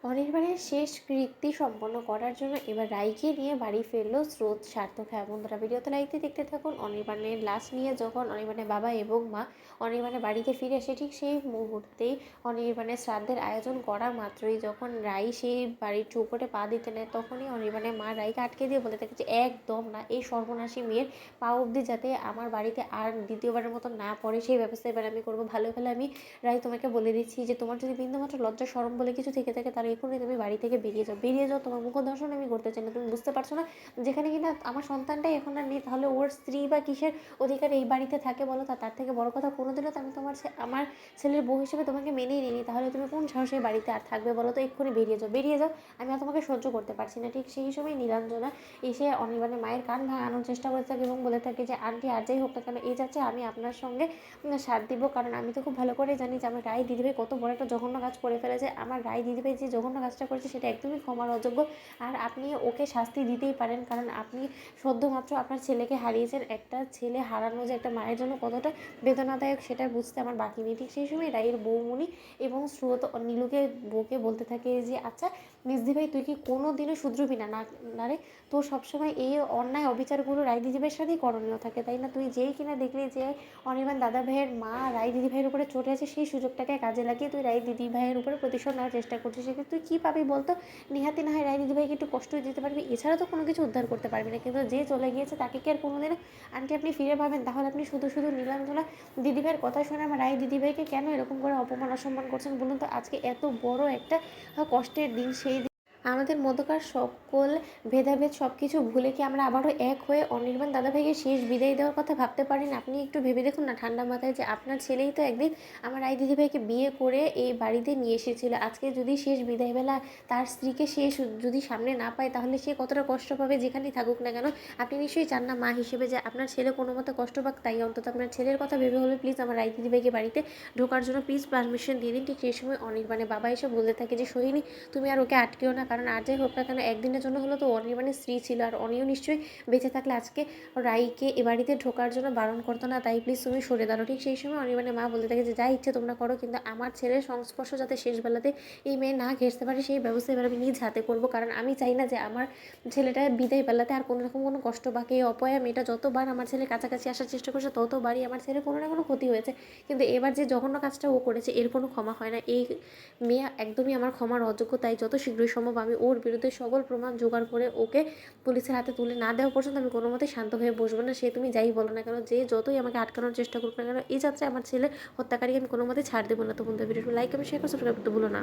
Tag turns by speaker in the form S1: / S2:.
S1: অনির্বাণের শেষ কৃত্য সম্পন্ন করার জন্য এবার রাইকে নিয়ে বাড়ি ফিরলো স্রোত। সার্থক। হ্যাঁ বন্ধুরা, ভিডিওতে লাইকতে দেখতে থাকুন। অনির্বাণের লাশ নিয়ে যখন অনির্বাণের বাবা এবং মা অনির্বাণের বাড়িতে ফিরে আসে, ঠিক সেই মুহূর্তেই অনির্বাণের শ্রাদ্ধের আয়োজন করা মাত্রই যখন রাই সেই বাড়ির চৌকটে পা দিতে নেয়, তখনই অনির্বাণের মা রাইকে আটকে দিয়ে বলে থাকে যে একদম না, এই সর্বনাশী মেয়ের পা অবধি যাতে আমার বাড়িতে আর দ্বিতীয়বারের মতো না পড়ে সেই ব্যবস্থা এবার আমি করবো। ভালো ভালো আমি রাই তোমাকে বলে দিচ্ছি যে তোমার যদি বিন্দুমাত্র লজ্জা শরম বলে কিছু থেকে থাকে তাহলে এখনই তুমি বাড়ি থেকে বেরিয়ে যাও, বেরিয়ে যাও। তোমার মুখ দর্শন আমি করতে চাই না। তুমি বুঝতে পারছো না, যেখানে কিনা আমার সন্তানটাই এখন আর নেই, তাহলে ওর স্ত্রী বা কিসের অধিকার এই বাড়িতে থাকে বলো? তার থেকে বড় কথা, কোনোদিনও তো আমি তোমার আমার ছেলের বউ হিসেবে তোমাকে মেনেই নিইনি, তাহলে তুমি কোন সাহসে বাড়িতে আর থাকবে বলো তো? এক্ষুনি বেরিয়ে যাও, বেরিয়ে যাও। আমি আর তোমাকে সহ্য করতে পারছি না। ঠিক সেই সময় নীলাঞ্জনা এসে অনির্বাণের মায়ের কান ভাঙানোর চেষ্টা করতে থাকে এবং বলে থাকে যে আন্টি আর যাই হোক না কেন, এই যাচ্ছে আমি আপনার সঙ্গে সাথ দিব, কারণ আমি তো খুব ভালো করে জানি যে আমার রায় দিদিভাই কত বড় একটা জঘন্য কাজ করে ফেলেছে। আমার রায় দিদিভাই যে জঘন্য কাজটা করেছে সেটা একদমই ক্ষমার অযোগ্য, আর আপনি ওকে শাস্তি দিতেই পারেন, কারণ আপনি সদ্যমাত্র আপনার ছেলেকে হারিয়েছেন। একটা ছেলে হারানো যে একটা মায়ের জন্য কতটা বেদনাদায়ক সেটা বুঝতে আমার বাকি নেই। ঠিক সেই সময় রায়ের বৌমণি এবং স্রোত নীলুকে বউকে বলতে থাকে যে আচ্ছা মেজদি ভাই, তুই কি কোনো দিনও শুধরবি না? না রে, তোর সবসময় এই অন্যায় অবিচারগুলো রায় দিদিভাইয়ের সাথেই করণীয় থাকে, তাই না? তুই যেই কিনা দেখলি যে অনির্বাণ দাদা ভাইয়ের মা রায় দিদি ভাইয়ের উপরে চটে আছে, সেই সুযোগটাকে কাজে লাগিয়ে তুই রায় দিদি ভাইয়ের উপরে প্রতিশোধ নেওয়ার চেষ্টা করছিস। সেক্ষেত্রে তুই কী পাবি বলতো? নিহাতি না হয় রায় দিদি ভাইকে একটু কষ্ট দিতে পারবি, এছাড়া তো কোনো কিছু উদ্ধার করতে পারবি না। কিন্তু যে চলে গিয়েছে তাকে কি আর কোনোদিনও আন্টি আপনি ফিরে পাবেন? তাহলে আপনি শুধু শুধু নীলাঞ্জনা দিদিভাইয়ের কথা শুনে আমার রায় দিদিভাইকে কেন এরকম করে অপমান অসম্মান করছেন বলুন তো? আজকে এত বড় একটা কষ্টের দিন, সেই আমাদের মধ্যকার সকল ভেদাভেদ সব কিছু ভুলে কি আমরা আবারও এক হয়ে অনির্বাণ দাদাভাইকে শেষ বিদায় দেওয়ার কথা ভাবতে পারেন? আপনি একটু ভেবে দেখুন না ঠান্ডা মাথায়, যে আপনার ছেলেই তো একদিন আমার রায় দিদিভাইকে বিয়ে করে এই বাড়িতে নিয়ে এসেছিল। আজকে যদি শেষ বিদায়বেলা তার স্ত্রীকে সে যদি সামনে না পায়, তাহলে সে কতটা কষ্ট পাবে যেখানেই থাকুক না কেন? আপনি নিশ্চয়ই চান না মা হিসেবে যে আপনার ছেলে কোনো মতো কষ্ট পাক, তাই অন্তত আপনার ছেলের কথা ভেবে হলে প্লিজ আমার রায় দিদিভাইকে বাড়িতে ঢোকার জন্য প্লিজ পারমিশন দিয়ে দিন। ঠিক সেই সময় অনির্বাণের বাবা এসে বলতে থাকে যে সোহিনী, তুমি আর ওকে আটকেও না, কারণ আর যাই হোক না কেন একদিনের জন্য হলো তো অনির্বাণের স্ত্রী ছিল, আর অনিও নিশ্চয়ই বেঁচে থাকলে আজকে রাইকে এ বাড়িতে ঢোকার জন্য বারণ করতো না, তাই প্লিজ তুমি সরে দাঁড়ো। ঠিক সেই সময় অনির্বাণের মা বলতে থাকে যে যা ইচ্ছে তোমরা করো, কিন্তু আমার ছেলের সংস্পর্শ যাতে শেষবেলাতে এই মেয়ে না ঘেঁষতে পারে সেই ব্যবস্থা এবার আমি নিজ হাতে করবো, কারণ আমি চাই না যে আমার ছেলেটা বিদায় বেলাতে আর কোনো রকম কোনো কষ্ট পাকে। এই অপয়া মেয়েটা যতবার আমার ছেলের কাছাকাছি আসার চেষ্টা করছে ততবারই আমার ছেলের কোনো না কোনো ক্ষতি হয়েছে, কিন্তু এবার যে জঘন্য কাজটা ও করেছে এর কোনো ক্ষমা হয় না। এই মেয়ে একদমই আমার ক্ষমার অযোগ্য, তাই যত শীঘ্রই সম্ভব আমি ওর বিরুদ্ধে সকল প্রমাণ জোগাড় করে ওকে পুলিশের হাতে তুলে না দেওয়া পর্যন্ত আমি কোনো মতে শান্ত হয়ে বসবো না। সে তুমি যাই বলো না কেন, যে যতই আমাকে আটকানোর চেষ্টা করুক না কেন, এই যাত্রায় আমার ছেলে হত্যাকারীকে আমি কোনো মতে ছাড় দেবো না। তো বন্ধু ভিডিওটি লাইক এবং শেয়ার করে সাবস্ক্রাইব করতে ভুলো না।